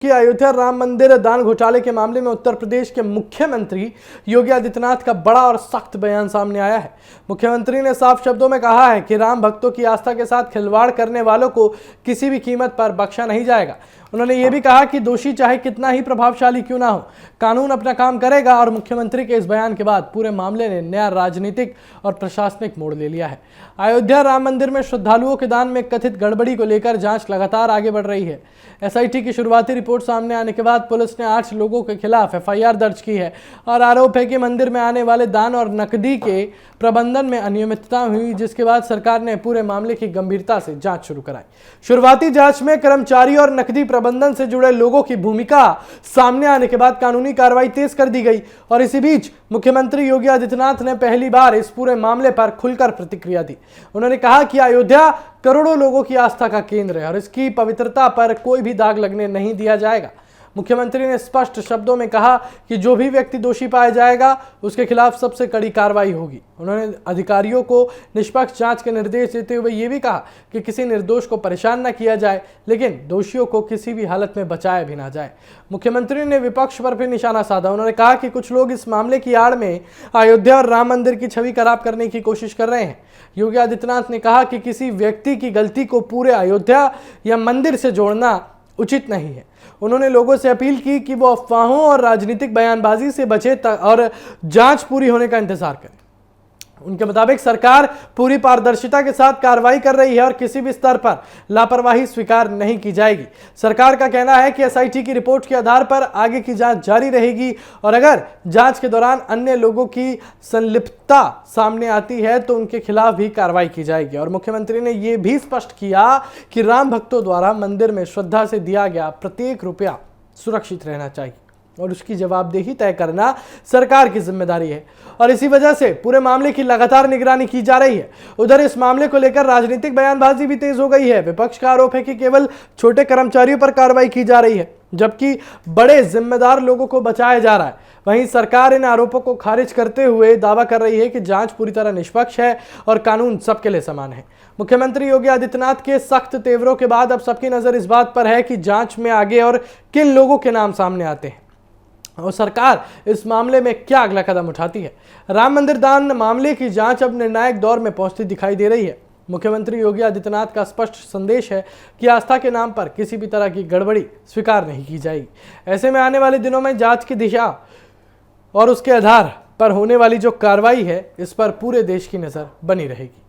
कि अयोध्या राम मंदिर दान घोटाले के मामले में उत्तर प्रदेश के मुख्यमंत्री योगी आदित्यनाथ का बड़ा और सख्त बयान सामने आया है। मुख्यमंत्री ने साफ शब्दों में कहा है कि राम भक्तों की आस्था के साथ खिलवाड़ करने वालों को किसी भी कीमत पर बख्शा नहीं जाएगा। उन्होंने ये भी कहा कि दोषी चाहे कितना ही प्रभावशाली क्यों ना हो, कानून अपना काम करेगा। और मुख्यमंत्री के इस बयान के बाद पूरे मामले ने नया राजनीतिक और प्रशासनिक मोड़ ले लिया है। अयोध्या राम मंदिर में श्रद्धालुओं के दान में कथित गड़बड़ी को लेकर जांच लगातार आगे बढ़ रही है। एसआईटी की शुरुआती रिपोर्ट सामने आने के बाद पुलिस ने 8 लोगों के खिलाफ एफआईआर दर्ज की है और आरोप है कि मंदिर में आने वाले दान और नकदी के प्रबंधन में अनियमितता हुई, जिसके बाद सरकार ने पूरे मामले की गंभीरता से जांच शुरू कराई। शुरुआती जांच में कर्मचारी और नकदी प्रबंधन से जुड़े लोगों की भूमिका सामने आने के बाद कानूनी कार्रवाई तेज कर दी गई। और इसी बीच मुख्यमंत्री योगी आदित्यनाथ ने पहली बार इस पूरे मामले पर खुलकर प्रतिक्रिया दी। उन्होंने कहा कि अयोध्या करोड़ों लोगों की आस्था का केंद्र है और इसकी पवित्रता पर कोई भी दाग लगने नहीं दिया जाएगा। मुख्यमंत्री ने स्पष्ट शब्दों में कहा कि जो भी व्यक्ति दोषी पाया जाएगा उसके खिलाफ सबसे कड़ी कार्रवाई होगी। उन्होंने अधिकारियों को निष्पक्ष जांच के निर्देश देते हुए ये भी कहा कि किसी निर्दोष को परेशान न किया जाए, लेकिन दोषियों को किसी भी हालत में बचाया भी ना जाए। मुख्यमंत्री ने विपक्ष पर भी निशाना साधा। उन्होंने कहा कि कुछ लोग इस मामले की आड़ में अयोध्या और राम मंदिर की छवि खराब करने की कोशिश कर रहे हैं। योगी आदित्यनाथ ने कहा कि किसी व्यक्ति की गलती को पूरे अयोध्या या मंदिर से जोड़ना उचित नहीं है। उन्होंने लोगों से अपील की कि वो अफवाहों और राजनीतिक बयानबाजी से बचे और जांच पूरी होने का इंतजार करें। उनके मुताबिक सरकार पूरी पारदर्शिता के साथ कार्रवाई कर रही है और किसी भी स्तर पर लापरवाही स्वीकार नहीं की जाएगी। सरकार का कहना है कि एसआईटी की रिपोर्ट के आधार पर आगे की जांच जारी रहेगी और अगर जांच के दौरान अन्य लोगों की संलिप्तता सामने आती है तो उनके खिलाफ भी कार्रवाई की जाएगी। और मुख्यमंत्री ने यह भी स्पष्ट किया कि राम भक्तों द्वारा मंदिर में श्रद्धा से दिया गया प्रत्येक रुपया सुरक्षित रहना चाहिए और उसकी जवाबदेही तय करना सरकार की जिम्मेदारी है और इसी वजह से पूरे मामले की लगातार निगरानी की जा रही है। उधर इस मामले को लेकर राजनीतिक बयानबाजी भी तेज हो गई है। विपक्ष का आरोप है कि केवल छोटे कर्मचारियों पर कार्रवाई की जा रही है जबकि बड़े जिम्मेदार लोगों को बचाया जा रहा है। वहीं सरकार इन आरोपों को खारिज करते हुए दावा कर रही है कि जांच पूरी तरह निष्पक्ष है और कानून सबके लिए समान है। मुख्यमंत्री योगी आदित्यनाथ के सख्त तेवरों के बाद अब सबकी नजर इस बात पर है कि जांच में आगे और किन लोगों के नाम सामने आते हैं और सरकार इस मामले में क्या अगला कदम उठाती है। राम मंदिर दान मामले की जांच अब निर्णायक दौर में पहुंचती दिखाई दे रही है। मुख्यमंत्री योगी आदित्यनाथ का स्पष्ट संदेश है कि आस्था के नाम पर किसी भी तरह की गड़बड़ी स्वीकार नहीं की जाएगी। ऐसे में आने वाले दिनों में जांच की दिशा और उसके आधार पर होने वाली जो कार्रवाई है, इस पर पूरे देश की नजर बनी रहेगी।